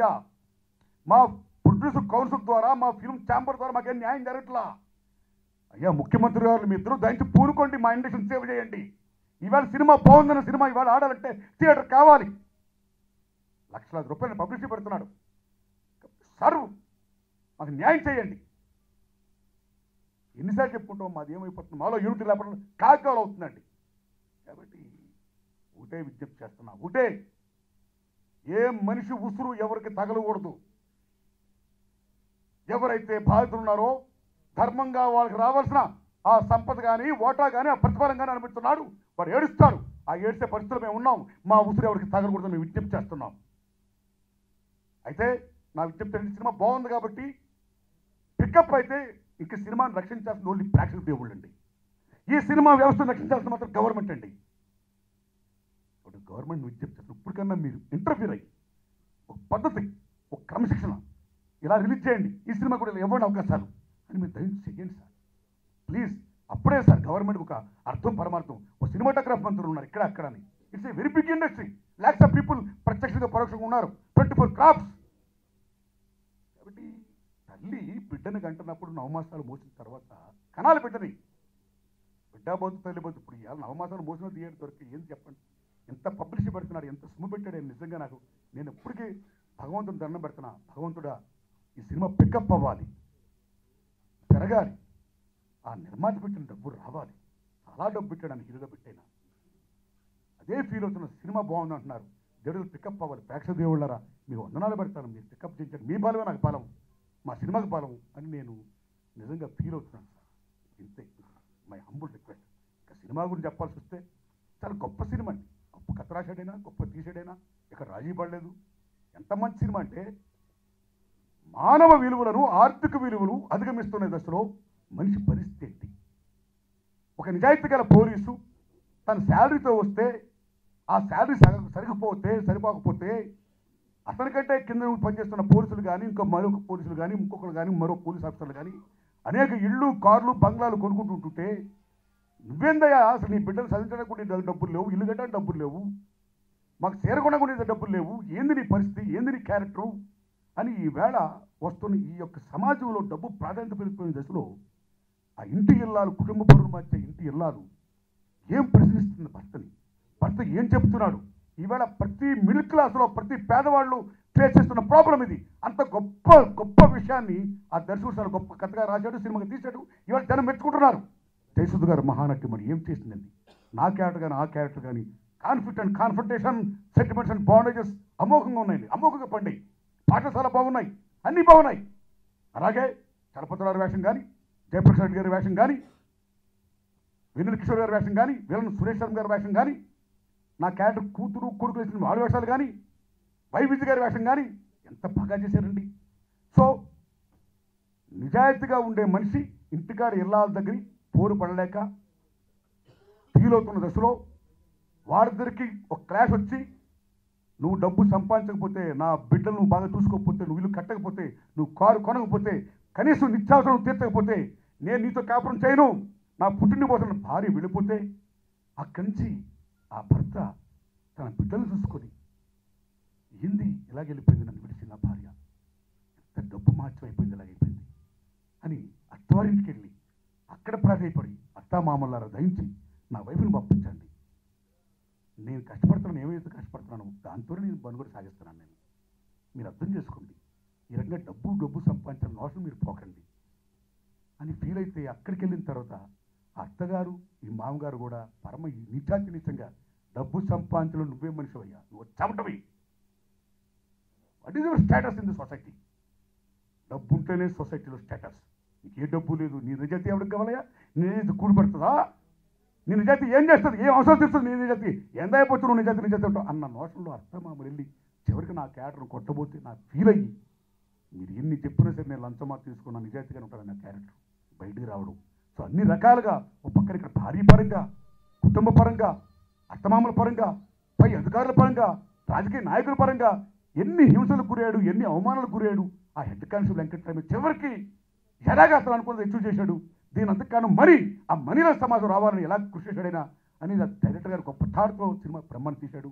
మా producer council ద్వారా మా ఫిల్మ్ ఛాంబర్ ద్వారా మాకేం న్యాయం జరగట్లా. అయ్యా ముఖ్యమంత్రి గారు, మీ ఇద్దరు దయచి పూనుకోండి, మా ఇండస్ట్రీని సేవ్ చేయండి. ఇవాళ సినిమా బాగుందన్న సినిమా ఇవాళ ఆడాలంటే థియేటర్ కావాలి. లక్షలాది రూపాయలు పబ్లిసిటీ పెడుతున్నాడు. సర్వ్ మాకు న్యాయం చేయండి. ఎన్నిసార్లు చెప్పుకుంటాం మాది ఏమైపోతుంది, మాలో యూనిటీ లేకపోతే కాకాలు అవుతుందండి. కాబట్టి ఒకటే విజ్ఞప్తి చేస్తున్నా, ఒకటే, ఏ మనిషి ఉసురు ఎవరికి తగలకూడదు. ఎవరైతే బాధితులు ఉన్నారో ధర్మంగా వాళ్ళకి రావాల్సిన ఆ సంపద కానీ ఓటా కానీ ఆ ప్రతిఫలం కానీ అనిపిస్తున్నాడు, వారు ఏడుస్తారు. ఆ ఏడ్చే పరిస్థితులు మేము ఉన్నాం. మా ఉసురు ఎవరికి తగలకూడదు మేము విజ్ఞప్తి చేస్తున్నాం. అయితే నా విజ్ఞప్తి అంటే సినిమా బాగుంది కాబట్టి పికప్ అయితే ఇంక సినిమాని రక్షించాల్సిన ఓన్లీ ప్రేక్షక దేవుళ్ళు అండి. ఈ సినిమా వ్యవస్థను రక్షించాల్సిన మాత్రం గవర్నమెంట్ అండి. ఒకటి గవర్నమెంట్ విజ్ఞప్తి చేస్తాను, ఇప్పటికన్నా మీరు ఇంటర్ఫీర్ అయ్యి ఒక పద్ధతి, ఒక క్రమశిక్షణ ఇలా రిలీజ్ చేయండి, ఈ సినిమా కూడా ఇవ్వండి అవకాశాలు అని మీరు దయచేసి చేయండి సార్, ప్లీజ్. అప్పుడే సార్ గవర్నమెంట్ ఒక అర్థం పరమార్థం. ఒక సినిమాటోగ్రాఫ్ మంత్రులు ఉన్నారు ఇక్కడ అక్కడ అని. It's a very big industry. Lakhs of people ప్రత్యక్షంగా పరోక్షంగా ఉన్నారు. 24 క్రాఫ్ట్స్. కాబట్టి తల్లి బిడ్డను కంటున్నప్పుడు 9 మాసాలు మోసిన తర్వాత కణాలు బిడ్డని, బిడ్డ బొద్దు తల్లి బొద్దు. ఇప్పుడు ఇవాళ 9 మాసాలు మోసిన థియేటర్ దొరికి ఏం చెప్పండి. ఎంత పబ్లిసిటీ పెడుతున్నాడు, ఎంత సొమ్ము పెట్టాడు. నిజంగా నాకు నేను ఎప్పటికీ భగవంతుని దండం పెడుతున్నా, భగవంతుడా ఈ సినిమా పికప్ అవ్వాలి, పెరగాలి, ఆ నిర్మాత పెట్టిన డబ్బు రావాలి. చాలా డబ్బు పెట్టాడని హీరోగా పెట్టైనా అదే ఫీల్ అవుతున్న సినిమా బాగుంది అంటున్నారు. దేవుడు పికప్ అవ్వాలి. ప్రేక్షక దేవుళ్ళరా మీకు వందనాలు పెడతాను, మీరు పికప్ చేయించండి. మీ బలమే నాకు బలం, మా సినిమాకి బలం అని నేను నిజంగా ఫీల్ అవుతున్నాను సార్. ఇంతే మై హంబుల్ రిక్వెస్ట్. ఇక సినిమా గురించి చెప్పాల్సి వస్తే చాలా గొప్ప సినిమా అండి. గొప్ప కథ రాశాడైనా, గొప్ప తీసాడైనా ఇక్కడ రాజీ పడలేదు. ఎంత మంచి సినిమా అంటే మానవ విలువలను, ఆర్థిక విలువలు అధిగమిస్తున్న దశలో మనిషి పరిస్థితి ఏంటి. ఒక నిజాయితీ గల పోలీసు తన శాలరీతో వస్తే ఆ శాలరీ సరిపోకపోతే అతనికంటే కింద పనిచేస్తున్న పోలీసులు కానీ, మరొక పోలీసులు కానీ, ఇంకొకరు కానీ, మరో పోలీస్ ఆఫీసర్లు కానీ అనేక ఇళ్ళు, కార్లు, బంగ్లాలు కొనుక్కుంటుంటే నువ్వేందయ్యా అసలు నీ బిడ్డలు చదివించడానికి కూడా డబ్బులు లేవు, ఇల్లు కట్టడానికి డబ్బులు లేవు, మాకు చేరకుండా కూడా డబ్బులు లేవు, ఏంది నీ పరిస్థితి, ఏంది నీ క్యారెక్టరు అని ఈవేళ వస్తున్న ఈ యొక్క సమాజంలో డబ్బు ప్రాధాన్యత పెరిగిపోయిన దశలో ఆ ఇంటి ఇల్లాలు, కుటుంబ పరువును మార్చే ఇంటి ఇల్లాలు ఏం ప్రశ్నిస్తుంది భర్తని, భర్త ఏం చెప్తున్నాడు. ఈవేళ ప్రతి మిడిల్ క్లాస్లో ప్రతి పేదవాళ్ళు ఫేస్ చేస్తున్న ప్రాబ్లం ఇది. అంత గొప్ప గొప్ప విషయాన్ని ఆ దర్శకుడు గొప్ప కథగా రాశాడు, సినిమాకి తీశాడు. ఇవాళ జనం మెచ్చుకుంటున్నారు. జయసుధ గారు మహానటి మరి ఏం చేసిందండి. నా క్యారెక్టర్ కానీ, ఆ క్యారెక్టర్ కానీ conflict and confrontation, sentiments and bondages అమోఘంగా ఉన్నాయండి, అమోఘంగా పండాయి. పాఠశాల బాగున్నాయి, అన్నీ బాగున్నాయి. అలాగే చలపతిరావు వేషం కానీ, జయప్రకాష్ రెడ్డి గారి వేషం కానీ, వెన్నెల కిషోర్ గారి వేషం కానీ, వీళ్ళని సురేష్ శర్మ గారి వేషం కానీ, నా క్యారెక్టర్ కూతురు కొడుకు వేసిన వాళ్ళ వేషాలు కానీ, వైవిద్య గారి వేషం కానీ ఎంత బాగా చేశారండి. సో నిజాయితీగా ఉండే మనిషి ఇంటికాడ ఇళ్ళాల దగ్గర పోరు పడలేక ఫీల్ అవుతున్న దశలో వారిద్దరికి ఒక క్లాష్ వచ్చి, నువ్వు డబ్బు సంపాదించకపోతే, నా బిడ్డలు నువ్వు బాగా చూసుకోకపోతే, నువ్వు ఇల్లు కట్టకపోతే, నువ్వు కారు కొనకపోతే, కనీసం నిత్యావసరం తీర్చకపోతే నేను నీతో కాపురం చేయను, నా పుట్టిన పోతున్న భార్య వెళ్ళిపోతే అక్కడి నుంచి ఆ భర్త తన బిడ్డలు చూసుకొని ఏంది ఇలాగెళ్ళిపోయింది, నన్ను విడిచి నా భార్య, ఎంత డబ్బు మార్చమైపోయింది, ఇలాగైపోయింది అని అత్తవారింటికి వెళ్ళి అక్కడ ప్రాధాయపడి, అత్తామామల్లారా దయించి నా వైఫ్ని పంపించండి, నేను కష్టపడుతున్నాను, ఏమైతే కష్టపడుతున్నాను దాంతో నేను బనుగోడు సాగిస్తున్నాను, నేను మీరు అర్థం చేసుకోండి, ఈ రకంగా డబ్బు సంపాదించిన నోషన్ మీరు పోకండి అని ఫీల్ అయితే అక్కడికి వెళ్ళిన తర్వాత ఆ అత్తగారు ఈ మామగారు కూడా పరమ నీచంగా డబ్బు సంపాదించడం నువ్వే మనిషి అయ్యా, నువ్వు చెమటవి, what is your status in the society. డబ్బు ఉంటేనే సొసైటీలో స్టేటస్. నీకు ఏ డబ్బు లేదు, నీ నిజాయితీ ఎవరికి కావాలయ్యా, నీ నిజాయితీ కూడిపడుతుందా, నీ నిజాయితీ ఏం చేస్తుంది, ఏం అవసరం తీస్తుంది, నీ నిజాయితీ ఎంత అయిపోతుంది, నువ్వు నిజాయితీ ఉంటావు అన్న నోషంలో అత్తమామలు వెళ్ళి చివరికి నా క్యారెక్టర్ కొట్టబోతే నాకు ఫీల్ అయ్యి, మీరు ఎన్ని చెప్పినా సరే నేను లంచమా తీసుకున్న నిజాయితీగా ఉంటాను నా క్యారెక్టర్ బయటికి రావడం. సో అన్ని రకాలుగా ఒక పక్కన ఇక్కడ భార్య పరంగా, కుటుంబ పరంగా, అత్తమామల పరంగా, పై అధికారుల పరంగా, రాజకీయ నాయకుల పరంగా ఎన్ని హింసలకు గురయ్యాడు, ఎన్ని అవమానాలకు గురయ్యాడు ఆ హెడ్ కానిస్టేబుల్ వెంకటరామ. చివరికి ఎలాగా అసలు అనుకున్నది అచీవ్ చేశాడు. దీని అంతకాలం మరి ఆ మనీల సమాజం రావాలని ఎలా కృషి చేశాడైనా అనేది డైరెక్టర్ గారు గొప్ప థాట్తో సినిమా బ్రహ్మాన్ని తీశాడు.